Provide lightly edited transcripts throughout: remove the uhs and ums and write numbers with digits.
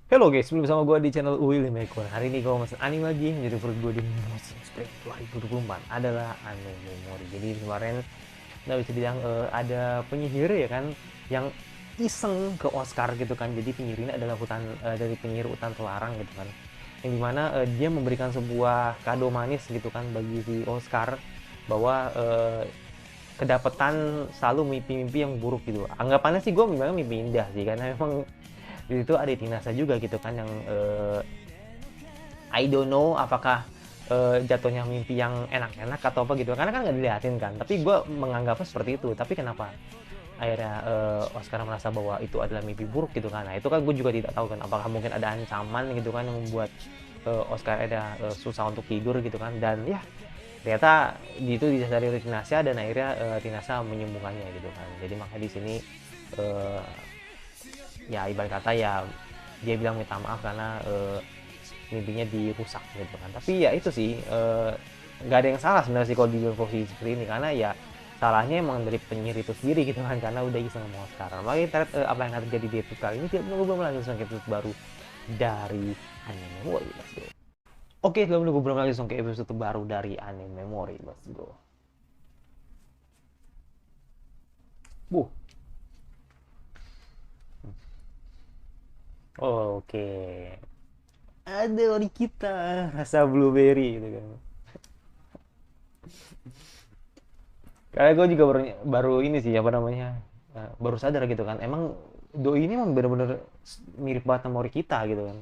Halo guys, sebelum bersama gue di channel Willy Mekor. Hari ini gue mau mesen anime lagi. Jadi favorit gue di musim spring 2024 adalah Anime Memory. Jadi kemarin nggak bisa bilang ada penyihir ya kan, yang iseng ke Oscar gitu kan. Jadi penyihir ini adalah dari penyihir hutan terlarang gitu kan. Yang dimana dia memberikan sebuah kado manis gitu kan bagi si Oscar, bahwa kedapatan selalu mimpi-mimpi yang buruk gitu. Anggapannya sih gue memang mimpi indah sih, karena memang di situ ada Tinasa juga gitu kan, yang I don't know apakah jatuhnya mimpi yang enak-enak atau apa gitu, karena kan nggak dilihatin kan, tapi gue menganggapnya seperti itu. Tapi kenapa akhirnya Oscar merasa bahwa itu adalah mimpi buruk gitu kan. Nah itu kan gue juga tidak tahu kan, apakah mungkin ada ancaman gitu kan yang membuat Oscar ada susah untuk tidur gitu kan. Dan ya ternyata itu didasari oleh Tinasha, dan akhirnya Tinasha menyembuhkannya gitu kan. Jadi makanya di sini uh, ya ibarat kata ya dia bilang minta maaf karena mimpinya dirusak gitu kan. Tapi ya itu sih nggak ada yang salah sebenarnya sih kalau di posisi seperti ini, karena ya salahnya emang dari penyihir itu sendiri gitu kan, karena udah iseng mau sekarang. Makanya internet apa yang akan terjadi di episode kali ini, tidak menunggu belum langsung ke episode baru dari Anime Memory. Let's go. Oke, sebelum menunggu belum langsung ke episode baru dari Anime Memory. Let's go. Bu. Oke. Ada ori kita rasa blueberry gitu kan. Karena gue juga baru ini sih apa namanya, baru sadar gitu kan, emang doi ini emang bener-bener mirip banget sama Ori kita gitu kan,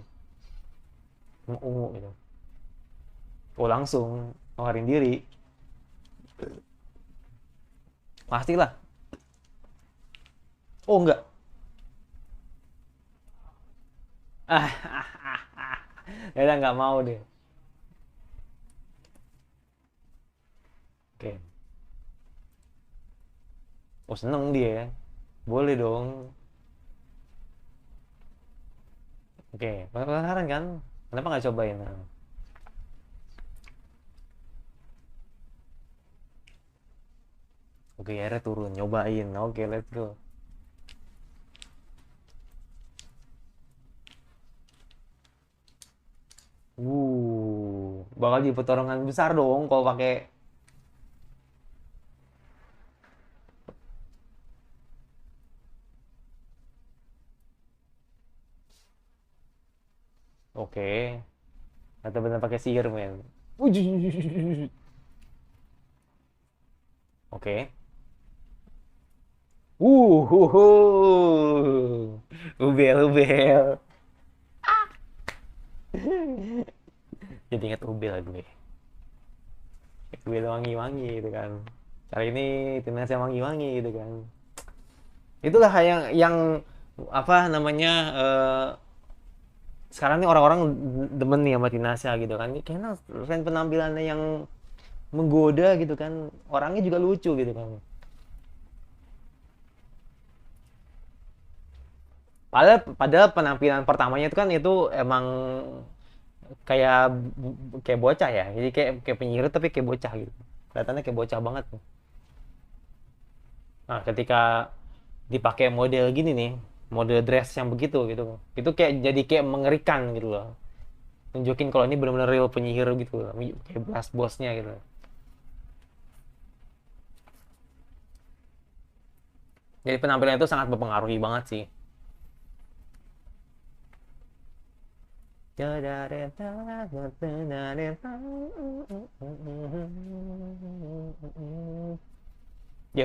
emang ungu gitu. Oh langsung ngeluarin diri, pastilah. Oh enggak. Ya udah nggak mau deh. Oke. Oh seneng dia ya, boleh dong. Oke, penasaran kan, kenapa nggak cobain? Nah, oke akhirnya turun nyobain. Oke let's go. Bakal jadi pertarungan besar dong kalau pakai. Oke, atau bener pakai sihir men. Wujud. Oke. Hu hu. Ubel ubel. Jadi ingat ubel gue. Ubel wangi-wangi gitu kan. Kali ini timnasnya wangi-wangi gitu kan. Itulah yang apa namanya, sekarang nih orang-orang demen nih sama Tinasya gitu kan. Kayaknya selain penampilannya yang menggoda gitu kan, orangnya juga lucu gitu kan. Padahal penampilan pertamanya itu kan itu emang kayak kayak bocah ya, jadi kayak kayak penyihir tapi kayak bocah gitu, kelihatannya kayak bocah banget tuh. Nah ketika dipakai model gini nih, model dress yang begitu gitu, itu kayak jadi kayak mengerikan gitu loh, nunjukin kalau ini benar-benar real penyihir gitu loh, kayak blast bosnya gitu. Jadi penampilan itu sangat mempengaruhi banget sih. Ya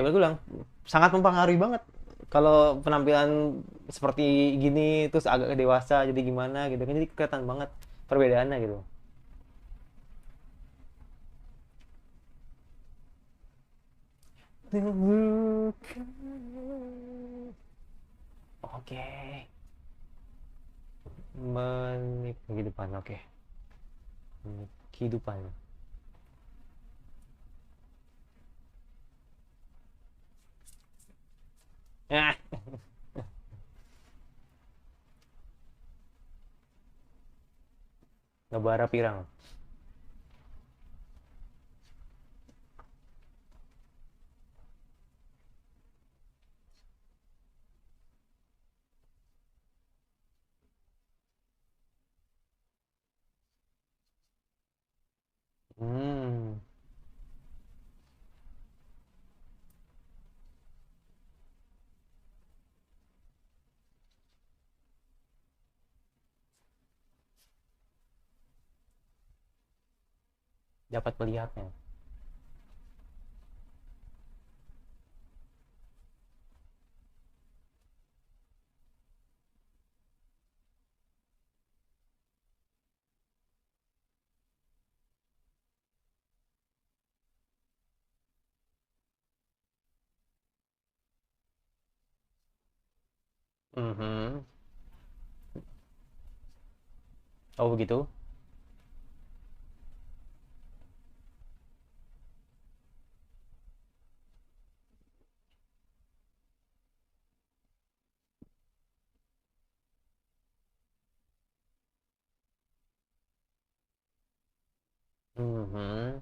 gue bilang sangat mempengaruhi banget kalau penampilan seperti gini terus agak dewasa jadi gimana gitu kan, jadi kelihatan banget perbedaannya gitu. Oke, menit kehidupan. Oke, menit kehidupan. Ah, ngebara pirang. dapat melihatnya. Mhm. Oh begitu. Mhm.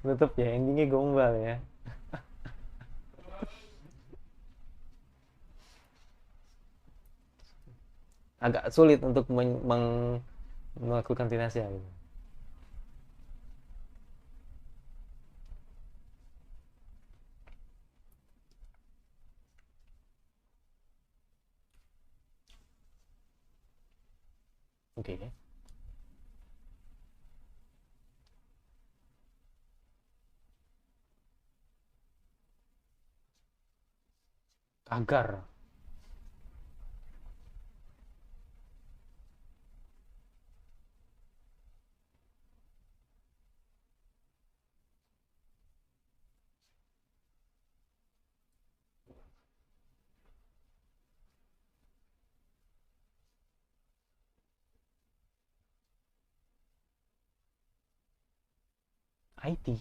Nutup ya, endingnya gombal ya. Agak sulit untuk melakukan tinasnya gitu. Oke. Okay. Agar IT.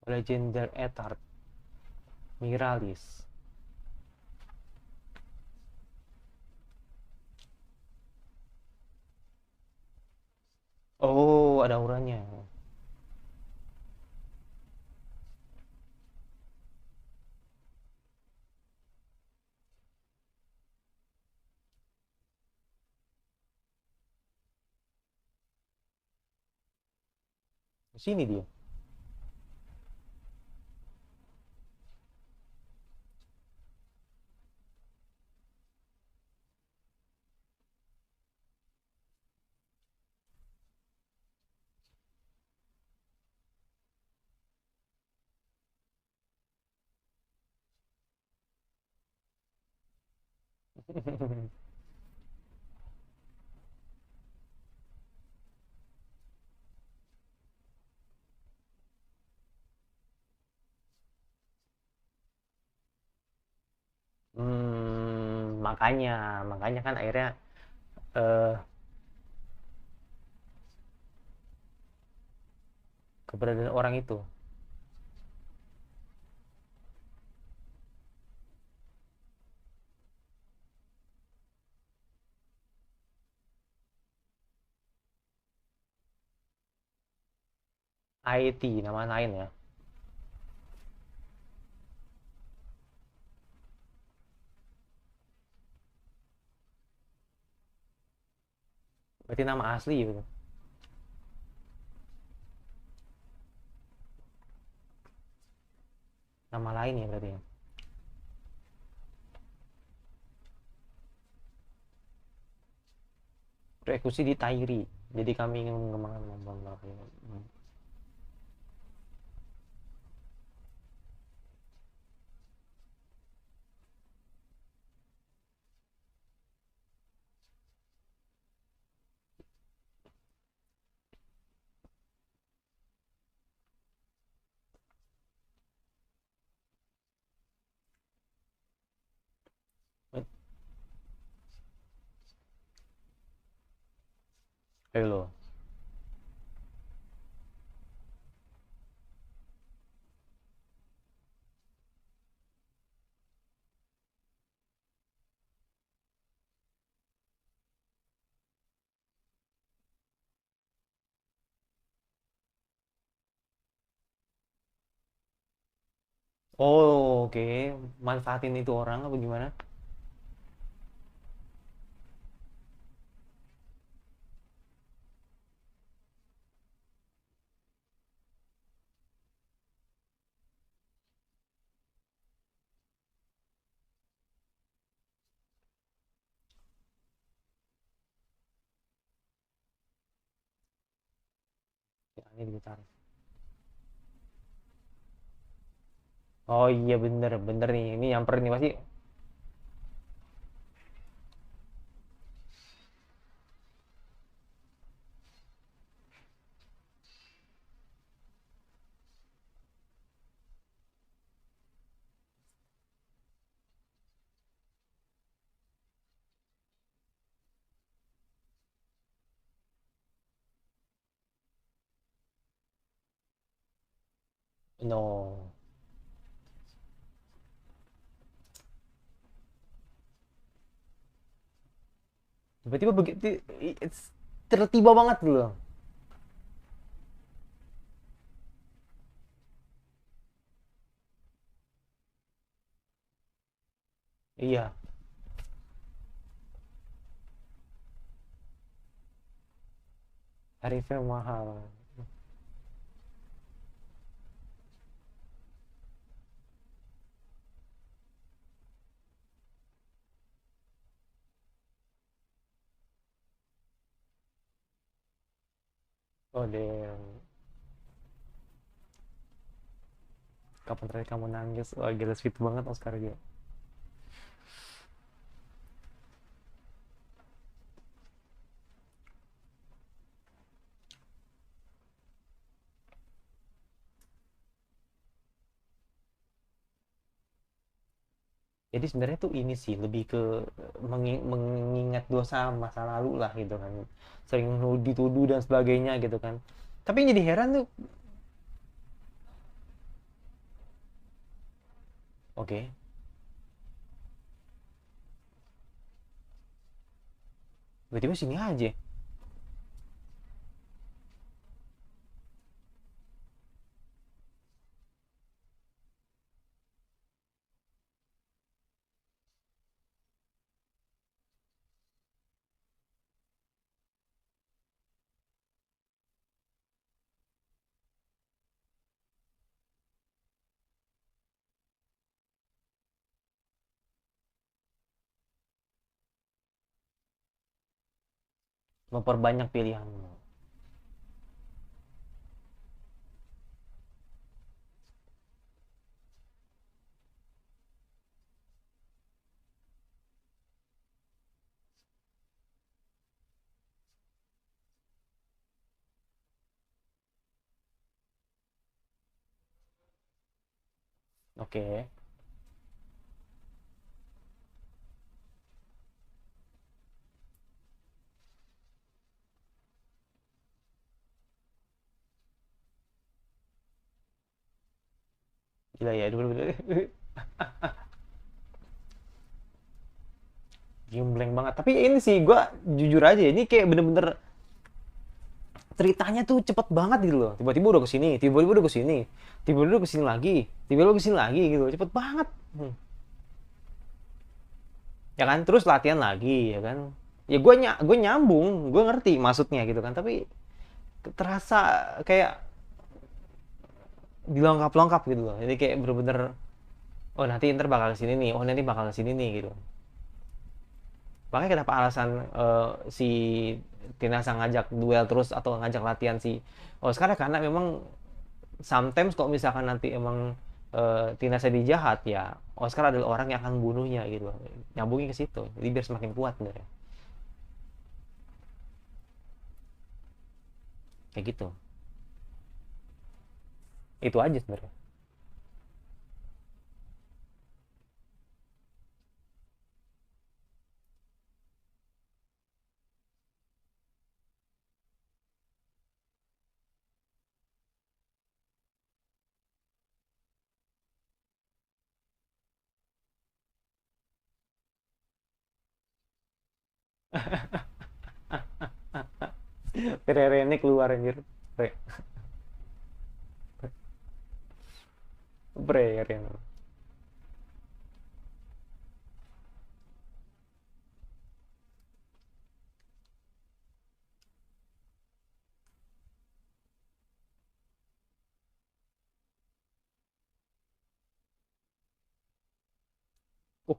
Legender Etard Miralis. Oh, ada auranya. Di sini dia. Makanya, makanya kan akhirnya eh, keberadaan orang itu IT nama lain ya. Berarti nama asli gitu. Nama lain ya berarti ya. Eksekusi di Tairi. Jadi kami ingin mengembangkan kemampuan ini. Hello. Oh, oke. Manfaatin itu orang apa gimana? Ya, ini ditaruh. Oh iya bener bener nih. Ini nyamperin nih pasti. No. Tiba-tiba begitu, tertiba banget loh. Iya, tarifnya mahal. Oh damn. Kapan terakhir kamu nangis? Wah gila sweet banget Oscar dia. Jadi sebenarnya tuh ini sih lebih ke mengingat dosa masa lalu lah gitu kan. Sering dituduh dan sebagainya gitu kan. Tapi yang jadi heran tuh, oke, tiba-tiba sini aja. Memperbanyak pilihanmu. Oke, gila ya dulu. Gembleng banget. Tapi ini sih gue jujur aja, ini kayak bener-bener ceritanya tuh cepet banget gitu loh. Tiba-tiba udah kesini, tiba-tiba udah kesini, tiba-tiba udah kesini lagi, tiba-tiba udah kesini lagi gitu. Cepet banget. Ya kan, terus latihan lagi ya kan. Ya gue nyambung, gue ngerti maksudnya gitu kan. Tapi terasa kayak dilengkap-lengkap gitu loh. Jadi kayak bener-bener, oh nanti ntar bakal kesini nih, oh nanti bakal kesini nih gitu. Makanya kenapa alasan si Tinasa ngajak duel terus atau ngajak latihan si Oscar ya karena memang sometimes kalau misalkan nanti emang Tinasa dijahat ya Oscar adalah orang yang akan bunuhnya gitu. Nyambungin ke situ. Jadi biar semakin kuat sebenarnya. Kayak gitu. Itu aja sebenarnya. Rene keluar anjir. Re- Prayer ya. Oh,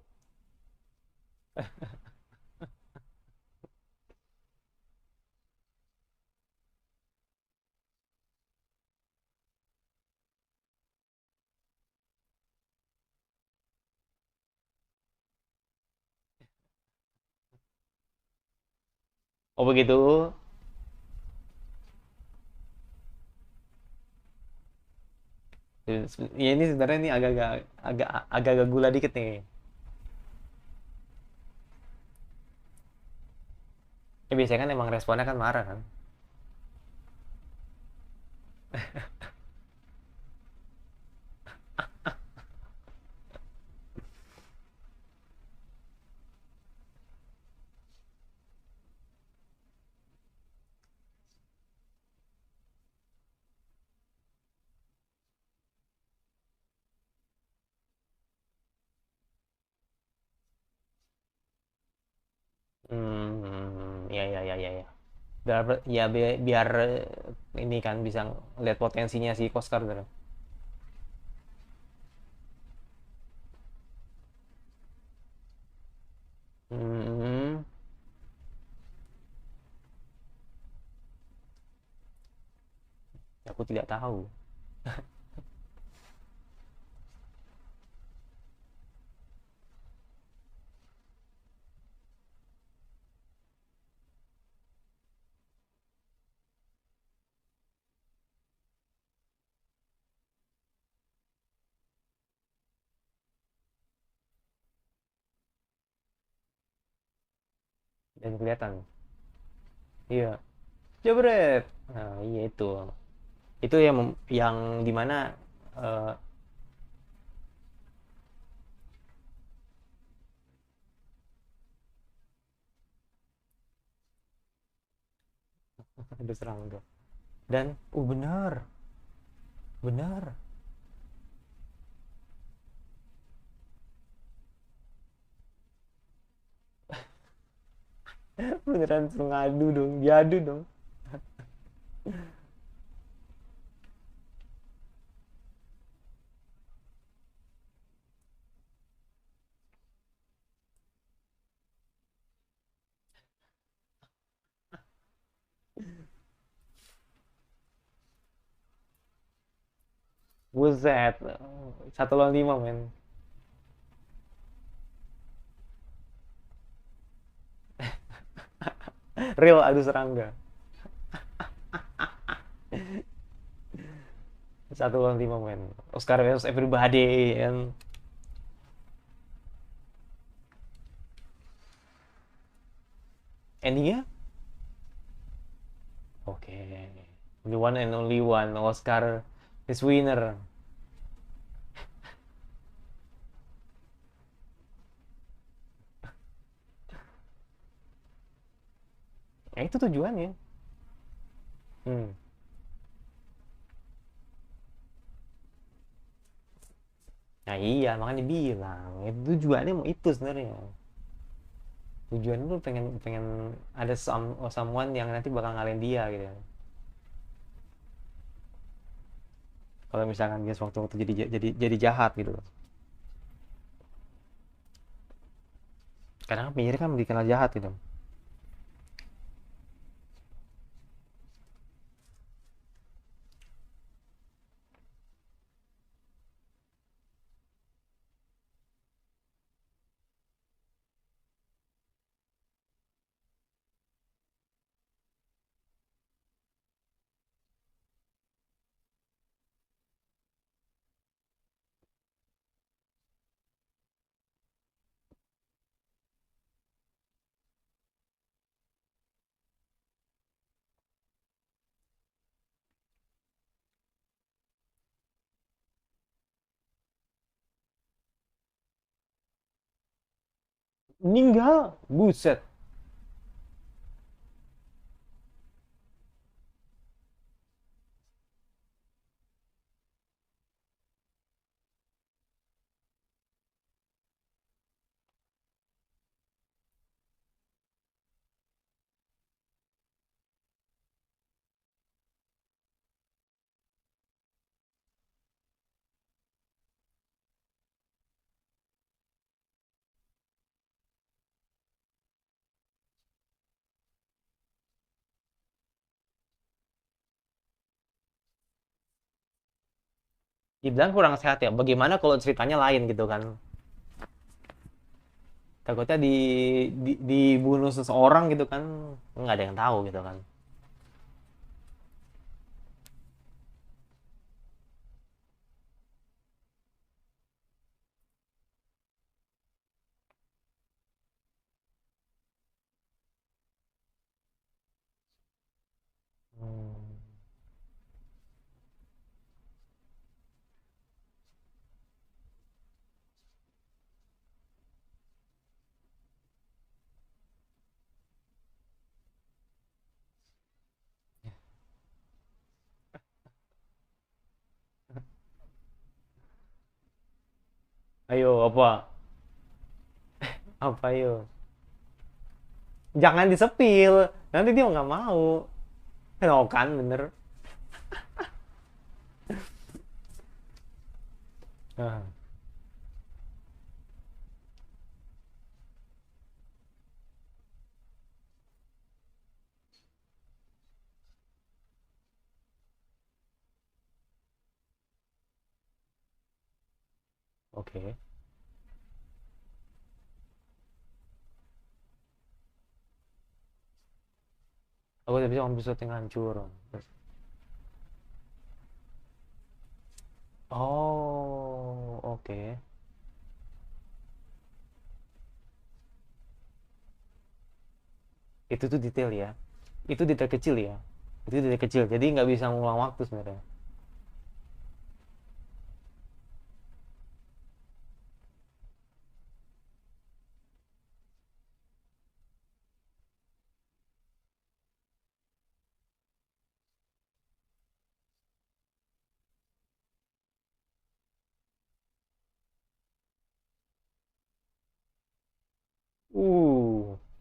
oh begitu. Ya ini sebenarnya ini agak-agak gula dikit nih. Ya biasanya kan emang responnya kan marah kan. Ya ya ya ya ya. Biar ini kan bisa lihat potensinya si Oscar gitu. Hmm, aku tidak tahu. Dan kelihatan. Iya. Jebret. Nah, iya itu. Itu yang dimana eh ada serang tuh. Dan benar, benar. Beneran ngadu dong, diadu dong. Buset. 1 lawan 5 men. Real adu serangga. 1 lawan 5 men. Oscar versus everybody and endingnya oke. Okay. The one and only one Oscar is winner. Ya itu tujuannya. Hmm. Nah iya makanya bilang itu tujuannya mau itu sebenarnya. Tujuan lu pengen pengen ada someone yang nanti bakal ngalahin dia gitu. Kalau misalkan dia sewaktu-waktu jadi jahat gitu. Kadang kan penyihir kan dikenal jahat gitu. Meninggal, buset. dibilang kurang sehat ya. Bagaimana kalau ceritanya lain gitu kan? Takutnya dibunuh seseorang gitu kan, nggak ada yang tahu gitu kan. Hmm, ayo apa? Apa ayo? Jangan disepil, nanti dia nggak mau. No kan bener. Nah, oke. Aku udah bisa episode yang hancur. Oh, oke. Itu tuh detail ya. Itu detail kecil ya. Itu detail kecil. Jadi nggak bisa ngulang waktu sebenarnya.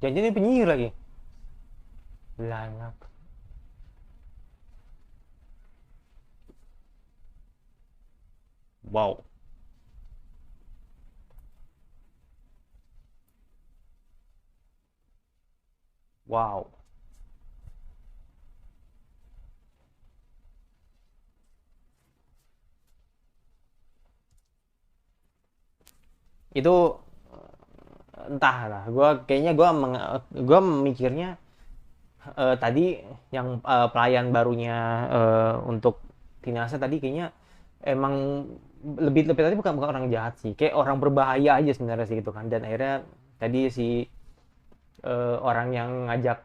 Janjinya penyihir lagi. Lanak. Wow. Wow. Itu entahlah. Gua mikirnya tadi yang pelayan barunya untuk Tinasa tadi kayaknya emang lebih lebih tadi bukan bukan orang jahat sih, kayak orang berbahaya aja sebenarnya sih gitu kan. Dan akhirnya tadi si orang yang ngajak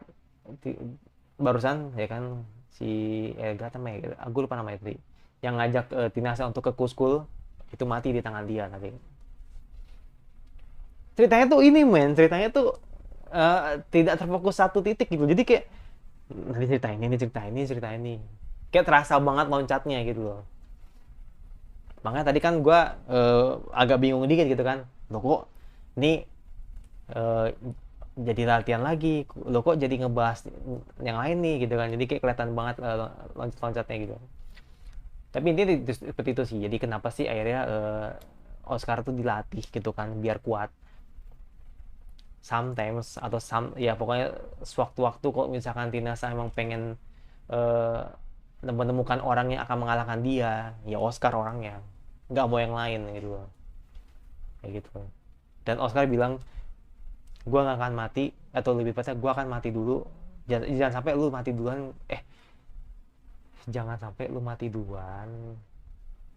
barusan ya kan, si gak namanya, aku lupa namanya tadi, yang ngajak Tinasa untuk ke Kuskul itu mati di tangan dia tadi. Ceritanya tuh ini men, ceritanya tuh tidak terfokus satu titik gitu, jadi kayak nanti cerita ini cerita ini cerita ini, kayak terasa banget loncatnya gitu loh. Makanya tadi kan gue agak bingung dikit gitu kan, lo kok ini eh, jadi latihan lagi, lo kok jadi ngebahas yang lain nih gitu kan, jadi kayak kelihatan banget loncat-loncatnya gitu. Tapi intinya seperti itu sih, jadi kenapa sih akhirnya Oscar tuh dilatih gitu kan biar kuat. Sometimes atau ya pokoknya sewaktu-waktu kalau misalkan Tinasa emang pengen eh, menemukan orang yang akan mengalahkan dia, ya Oscar orangnya, nggak mau yang lain gitu loh, kayak gitu. Dan Oscar bilang, gue nggak akan mati, atau lebih tepatnya gue akan mati dulu, jangan sampai lu mati duluan, jangan sampai lu mati duluan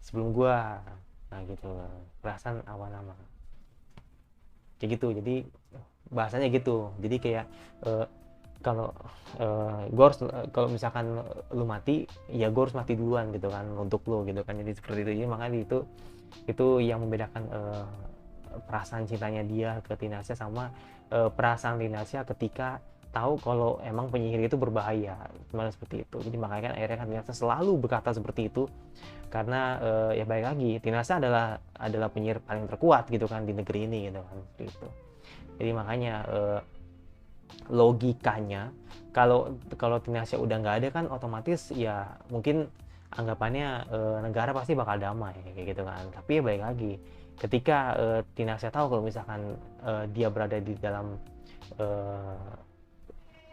sebelum gue. Nah gitu, perasaan awal nama kayak gitu. Jadi bahasanya gitu, jadi kayak eh, kalau gue harus kalau misalkan lu mati, ya gue harus mati duluan gitu kan untuk lu gitu kan. Jadi seperti itu. Jadi makanya itu yang membedakan perasaan cintanya dia ke Tinasya sama perasaan Tinasya ketika tahu kalau emang penyihir itu berbahaya, gimana seperti itu. Jadi makanya kan akhirnya kan Tinasya selalu berkata seperti itu, karena ya baik lagi Tinasya adalah penyihir paling terkuat gitu kan di negeri ini gitu kan, seperti itu. Jadi makanya logikanya kalau kalau Tinasya udah nggak ada kan otomatis ya mungkin anggapannya negara pasti bakal damai kayak gitu kan. Tapi ya balik lagi ketika Tinasya tahu kalau misalkan dia berada di dalam eh,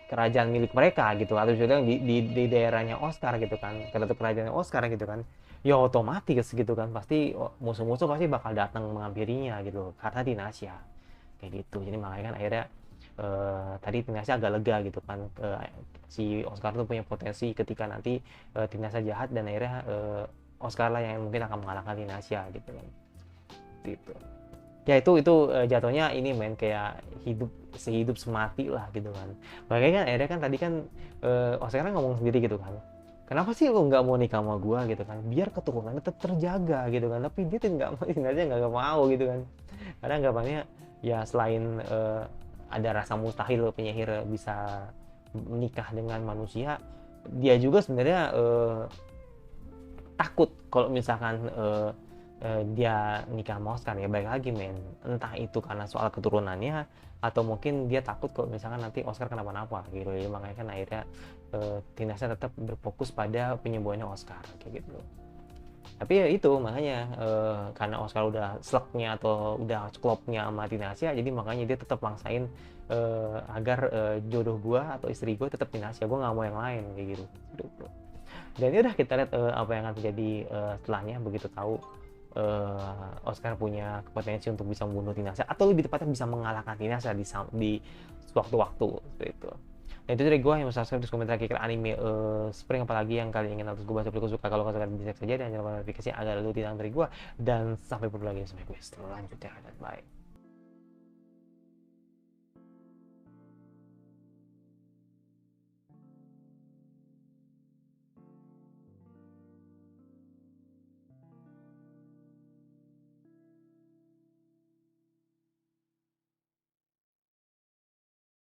kerajaan milik mereka gitu, atau juga di daerahnya Oscar gitu kan, kalau kerajaan Oscar gitu kan, ya otomatis gitu kan pasti musuh-musuh pasti bakal datang menghampirinya gitu karena dinasya kayak gitu. Jadi makanya kan akhirnya tadi dinasya agak lega gitu kan, si Oscar tuh punya potensi ketika nanti dinasya jahat, dan akhirnya Oscar lah yang mungkin akan mengalahkan dinasya gitu kan gitu. Ya itu jatuhnya ini men, kayak hidup sehidup semati lah gitu kan. Makanya kan akhirnya kan tadi kan Oscar kan ngomong sendiri gitu kan, kenapa sih lo nggak mau nikah sama gua gitu kan, biar keturunannya tetap terjaga gitu kan. Tapi dia nggak mau, aja nggak mau gitu kan, karena anggapannya ya selain ada rasa mustahil penyihir bisa menikah dengan manusia, dia juga sebenarnya takut kalau misalkan dia nikah sama Oscar. Ya baik lagi men, entah itu karena soal keturunannya atau mungkin dia takut kalau misalkan nanti Oscar kenapa-napa gitu. Jadi makanya kan akhirnya dinasnya tetap berfokus pada penyembuhannya Oscar kayak gitu. Tapi ya itu makanya karena Oscar udah sleknya atau udah klopnya sama dinasya, jadi makanya dia tetap maksain agar jodoh gua atau istri gua tetap dinasya, gua nggak mau yang lain kayak gitu. Dan ya udah kita lihat apa yang akan terjadi setelahnya begitu tahu Oscar punya potensi untuk bisa membunuh Tinashe, atau lebih tepatnya bisa mengalahkan Tinashe di sewaktu-waktu seperti itu. Nah itu dari gue yang subscribe, terus komentar kira anime Spring apalagi yang kalian ingin harus gue bahas, berikut suka, kalau kalian bisa saja dan jangan lupa notifikasi agar lu tidak dari gue, dan sampai bertemu lagi sampai gue selanjutnya, dan bye.